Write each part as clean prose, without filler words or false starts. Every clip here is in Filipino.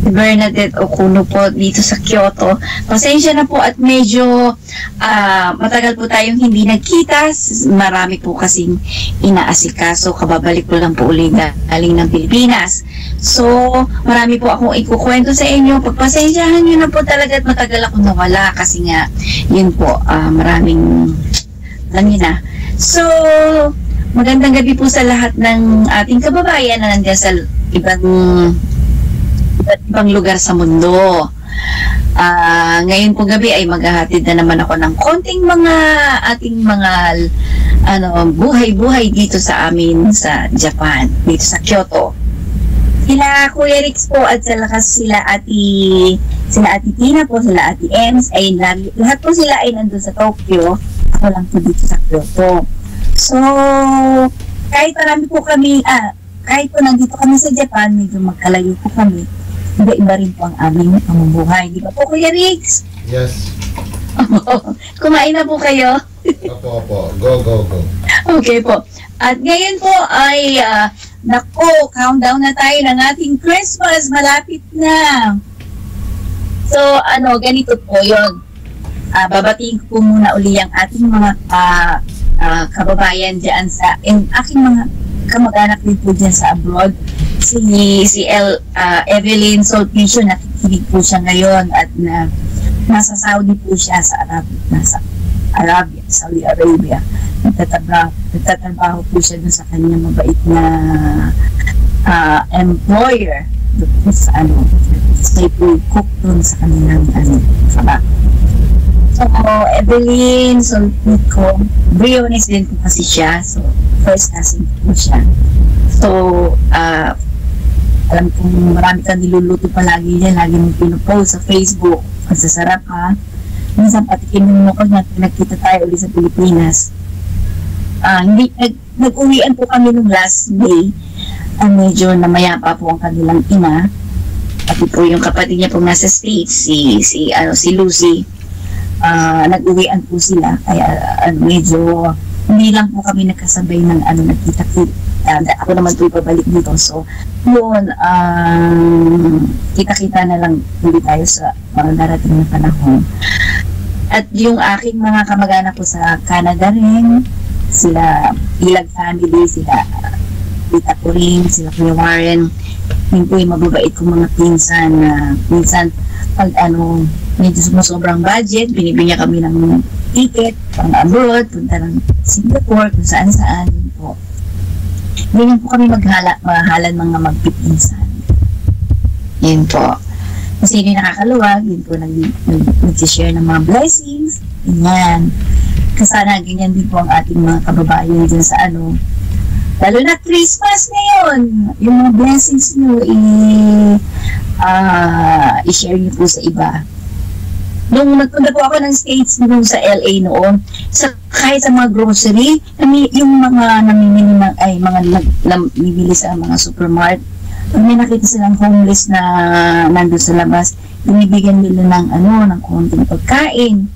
Bernadette Okuno po dito sa Kyoto. Pasensya na po at medyo matagal po tayong hindi nagkita. Marami po kasing inaasikaso. Kababalik ko lang po ulit galing ng Pilipinas. So, marami po akong ikukwento sa inyo. Pagpasensyahan nyo na po talaga at matagal ako nawala kasi nga, yun po, maraming lang yun na. So, magandang gabi po sa lahat ng ating kababayan na nandiyan sa ibang lugar sa mundo. Ngayon po gabi ay maghahatid na naman ako ng konting ating mga buhay-buhay dito sa amin sa Japan, dito sa Kyoto. Sila Kuya Rix po at sila Ate Tina po, sila Ate Ems, ay lahat po sila ay nandun sa Tokyo. Ako lang po dito sa Kyoto. So, kahit marami po kami, kahit po nandito kami sa Japan, medyo magkalayo po kami, iba-iba rin po ang aming pamumuhay. Di ba po, Kuya Rix? Yes. Kumain na po kayo? Opo. Go. Okay po. At ngayon po ay, countdown na tayo ng ating Christmas. Malapit na. So, ganito po yun. Babatiin ko po muna uli ang ating mga kababayan dyan aking mga kamag-anak din po dyan sa abroad. Si Evelyn Solpicio, nakikinig po siya ngayon at nasa Saudi po siya Saudi Arabia. Nagtatrabaho po siya dun sa kanyang mabait na employer doon sa may po cook dun sa kanilang trabaho. So, Evelyn Solpicio, Briones din po kasi siya. So, first cousin po siya. So, alam kong marami kang niluluto palagi yan, lagi mong pinupost sa Facebook. Ang sasarap ha. Minsan patikin mo ko na nagkita tayo ulit sa Pilipinas. Nag-uwian po kami nung last day. Medyo namayapa po ang kanilang ina. Pati po yung kapatid niya po nasa States, si Lucy. Nag-uwian po sila. Kaya medyo hindi lang po kami nagkasabay ng nagkita-kita. Ako naman po ipabalik dito. So, yun, kita-kita na lang ulit tayo sa mga darating na panahon. At yung aking mga kamag-anak po sa Canada rin, sila Ilag family, sila Tita Corinne, sila Kuya Warren, yun po yung mababait kong mga pinsan na minsan pag medyo sumusobrang budget, binibigyan kami ng ticket pang abroad, punta ng Singapore, kung saan-saan, yun po. Ganyan po kami mahalan mga magpipinsan. Yun po. Kung sino yung nakakaluwag, yun po nag-share ng mga blessings. Ganyan. Kasana ganyan din po ang ating mga kababayan dyan sa lalo na Christmas ngayon. Yung mga blessings nyo i-share nyo po sa iba. Nung nagpunta po ako ng States doon sa LA noon, kahit sa mga grocery, yung mga namimili sa mga supermarket, may nakita silang homeless na nandun sa labas, binibigyan nila ng konting pagkain.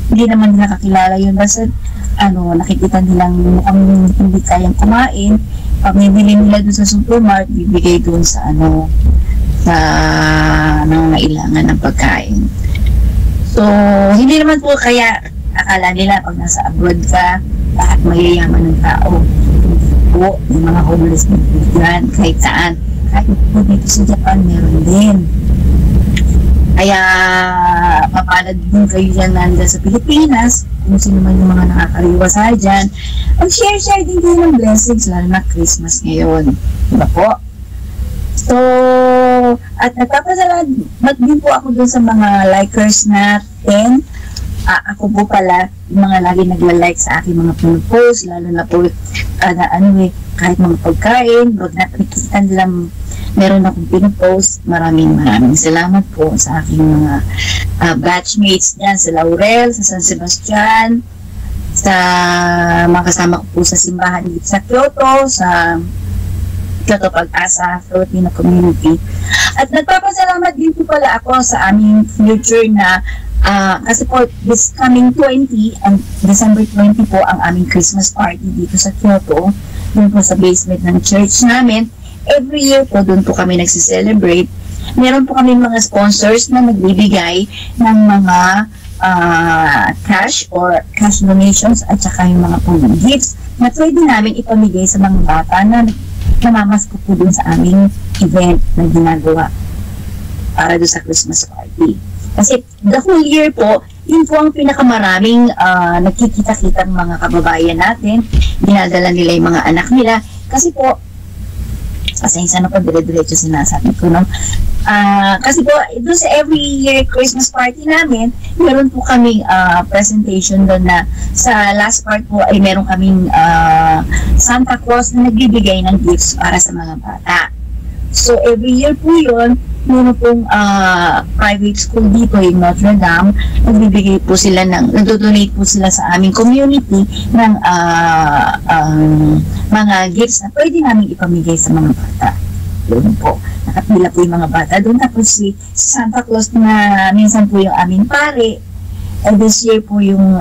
Hindi naman nila kakilala yun. Basta, nakikita nilang mukhang hindi kayang kumain. Pag bibili nila doon sa supermarket, bibigay doon sa nangangailangan ng pagkain. So, hindi naman po kaya akala nila pag nasa abroad ka, lahat mayayaman ng tao. Po, yung mga homeless na kahit saan. Kahit po dito sa Japan, meron din. Kaya, papalad din kayo dyan nanda sa Pilipinas, kung sino man yung mga nakakariwasa dyan. Mag-share din kayo ng blessings, lalo na Christmas ngayon. Diba po? So, at nagpapasalamat din po ako dun sa mga likers natin. Ako po pala, yung mga lagi nagla-like sa aking mga post, lalo na po, kahit mga pagkain, wag na nakikita nila meron akong pinupost. Maraming salamat po sa aking mga batchmates dyan sa Laurel, sa San Sebastian, sa mga kasama ko po sa simbahan dito sa Kyoto, sa Kyoto Pag-asa Filipino Community. At nagpapasalamat din po pala ako sa aming future na kasi po this coming 20 and December 20 po ang aming Christmas party dito sa Kyoto, doon po sa basement ng church namin. Every year po doon po kami nagsiselebrate meron po kami mga sponsors na nagbibigay ng mga cash or cash donations at saka yung mga gifts na pwede namin ipamigay sa mga bata na namamasko po dun sa aming event na ginagawa para doon sa Christmas party. Kasi the whole year po, yun po ang pinakamaraming nagkikita-kitang mga kababayan natin. Dinadala nila yung mga anak nila. Kasi po, pasensya na po, dire-diretso sinasabi ko, no? Kasi po, doon sa every year Christmas party namin, meron po kaming presentation doon na sa last part po ay meron kaming Santa Claus na nagbibigay ng gifts para sa mga bata. So every year po yun, meron pong private school dito yung Notre Dame, nagbibigay po sila nagdo-donate po sila sa aming community ng mga gifts na pwede namin ipamigay sa mga bata. Doon po, nakapila po yung mga bata doon. Tapos si Santa Claus na minsan po yung aming pare, this year po yung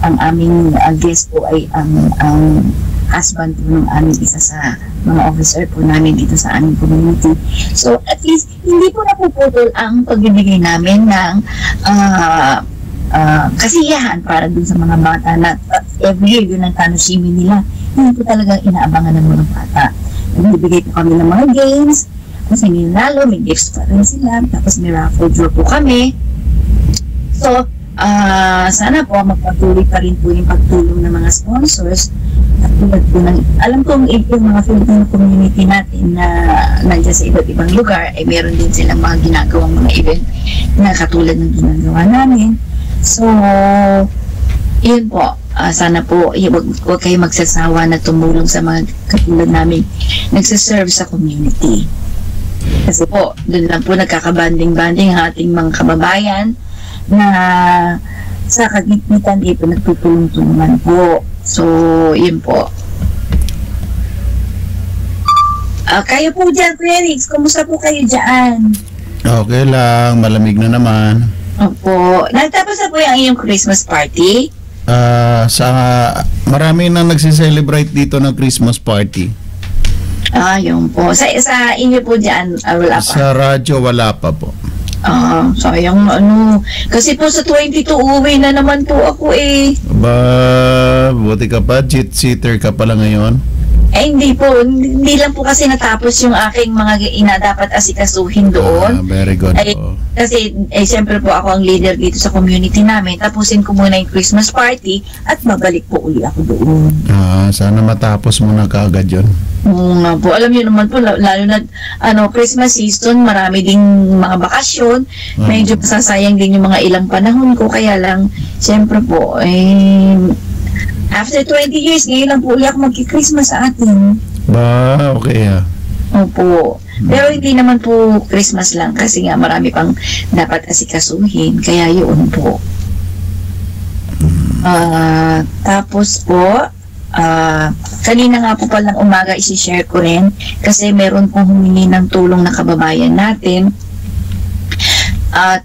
ang aming guest po ay ang husband po ng aming isa sa mga officer po namin dito sa aming community. So at least hindi po napuputol ang pagbibigay namin ng kasiyahan para dun sa mga bata na every year yun ang tanushimi nila. Yun po talagang inaabangan ng mga bata. Nagbibigay po kami ng mga games, kung sino yung nalo, may gifts pa rin sila, tapos may raffle draw po kami. So sana po magpatuloy pa rin po yung pagtulong ng mga sponsors. Tulad po ng, alam kong yung mga Filipino community natin na nandiyan sa iba't ibang lugar, ay meron din silang mga ginagawang mga event na katulad ng ginagawa namin. So, yun po, sana po huwag kayo magsasawa na tumulong sa mga katulad namin nagsaserve sa community. Kasi po, doon lang po nagkakabanding-banding ang ating mga kababayan na sa kagitnitan dito nagtutulong-tulungan po. So, yun po. Kayo po dyan, Kuya Rix, kumusta po kayo dyan? Okay lang, malamig na naman. Opo. Nagtapos na po yung iyong Christmas party? Marami nang nagsiselebrate dito ng Christmas party. Yun po. Sa inyo po dyan, wala pa? Sa radyo, wala pa po. Sayang ano. Kasi po sa 22 uwi na naman po ako eh. Buti ka pa, jet-sitter ka pala ngayon. Hindi po. Hindi lang po kasi natapos yung aking mga dapat asikasuhin doon. Very good po. Kasi siyempre po ako ang leader dito sa community namin. Tapusin ko muna yung Christmas party at babalik po uli ako doon. Sana matapos mo na kaagad yun. Nga po. Alam niyo naman po, lalo na Christmas season, marami ding mga bakasyon. Medyo sasayang din yung mga ilang panahon ko. Kaya lang, siyempre po, after 20 years, ngayon lang po ulit ako magki-Christmas sa atin. Okay Opo. Pero hindi naman po Christmas lang kasi nga marami pang dapat asikasuhin. Kaya yun po. Tapos po, kanina nga po palang umaga isi-share ko rin kasi meron pong humingi ng tulong na kababayan natin. At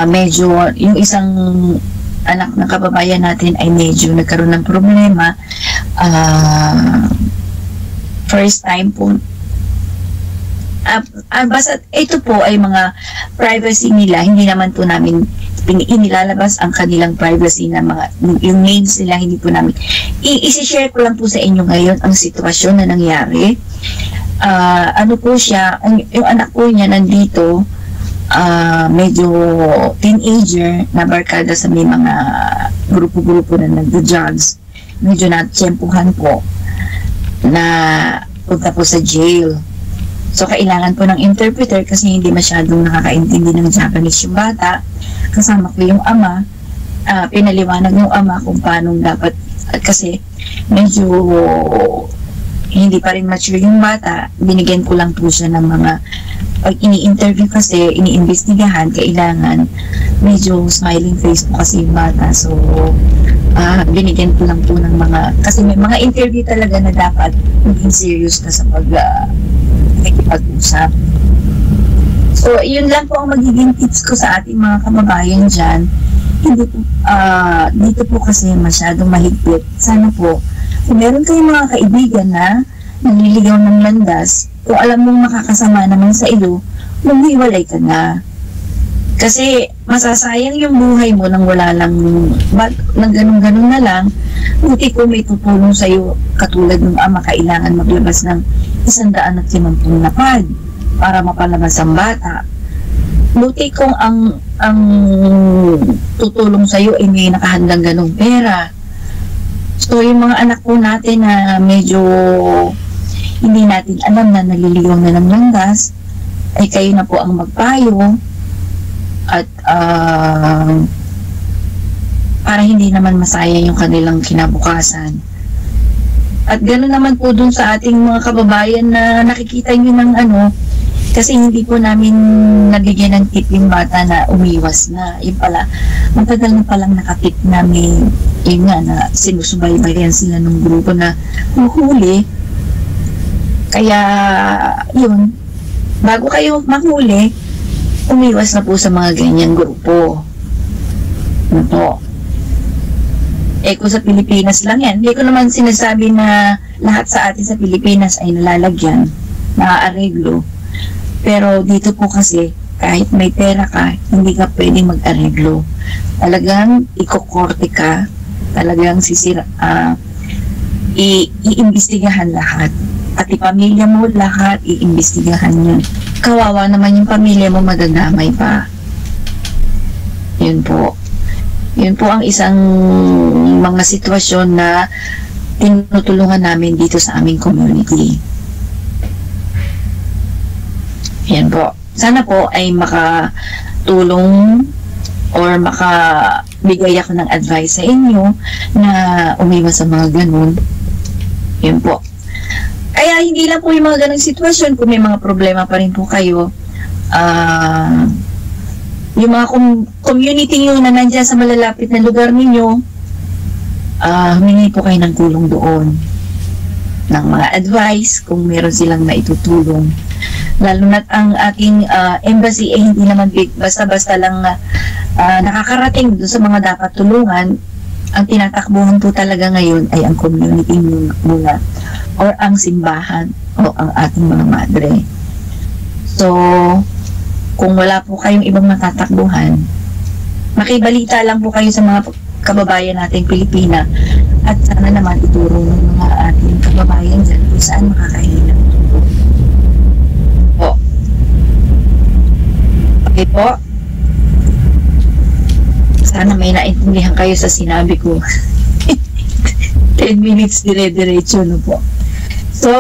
medyo yung isang anak ng kababayan natin ay medyo nagkaroon ng problema. First time po. Basta ito po ay mga privacy nila. Hindi naman po namin inilalabas ang kanilang privacy na yung names nila. Hindi po namin. I-share ko lang po sa inyo ngayon ang sitwasyon na nangyari. Ano po siya, yung anak po niya nandito, medyo teenager na barkada sa may mga grupo-grupo na nagda-drugs. Medyo natsyempuhan po na punta po sa jail. So, kailangan po ng interpreter kasi hindi masyadong nakakaintindi ng Japanese yung bata. Kasama ko yung ama. Pinaliwanag yung ama kung paano dapat, kasi medyo hindi pa rin mature yung bata. Binigyan ko lang po siya ng mga, pag ini-interview kasi, ini-investigahan, kailangan medyo smiling face po kasi yung bata. So, binigyan ko lang po ng mga, kasi may mga interview talaga na dapat maging serious na sa pag-usap. So, yun lang po ang magiging tips ko sa ating mga kababayan dyan. Hindi po, dito po kasi masyadong mahigpit. Sana po, kung meron kayong mga kaibigan na nanliligaw ng landas, kung alam mong makakasama naman sa iyo, maghiwalay ka na. Kasi masasayang yung buhay mo nang wala lang, nang ganun-ganun na lang. Buti kung may tutulong sa'yo, katulad ng ama, kailangan maglabas ng 150 na pad para mapalabas ang bata. Buti kung ang tutulong sa'yo ay may nakahandang ganung pera. So yung mga anak po natin na medyo hindi natin alam na naliligaw na ng landas, ay kayo na po ang magpayo at para hindi naman masaya yung kanilang kinabukasan. At gano'n naman po dun sa ating mga kababayan na nakikita nyo ng kasi hindi po namin nabigyan ng tip yung bata na umiwas na. Yun pala, matagal na palang nakatip namin, yun nga, na sinusubaybayan sila ng grupo na mahuli. Kaya, yun, bago kayo mahuli, umiwas na po sa mga ganyang grupo. Ano po? Kung sa Pilipinas lang yan, hindi ko naman sinasabi na lahat sa atin sa Pilipinas ay nalalagyan, naaareglo. Pero dito po kasi, kahit may pera ka, hindi ka pwedeng mag-areglo. Talagang ikokorte ka, talagang iimbestigahan lahat. Pati pamilya mo, lahat iimbestigahan yun. Kawawa naman yung pamilya mo, madadamay pa. Yun po. Yun po ang isang mga sitwasyon na tinutulungan namin dito sa aming community. Yan po. Sana po ay makatulong or makabigay ako ng advice sa inyo na umiwas sa mga ganun. Yan po. Kaya hindi lang po yung mga ganung sitwasyon, kung may mga problema pa rin po kayo, yung mga community nyo na nandyan sa malalapit na lugar ninyo, humingi po kayo ng tulong doon, ng mga advice kung meron silang maitutulong. Lalo na't ang ating embassy ay hindi naman basta-basta lang nakakarating doon sa mga dapat tulungan. Ang tinatakbuhan po talaga ngayon ay ang community muna or ang simbahan o ang ating mga madre. So, kung wala po kayong ibang matatakbuhan, makibalita lang po kayo sa mga kababayan nating Pilipina at sana naman ituro ng mga ating kababayan dyan kung saan makakahingi ng tulong. Po. Okay po. Sana may naintindihan kayo sa sinabi ko. 10 minutes dire-diretso, no po. So,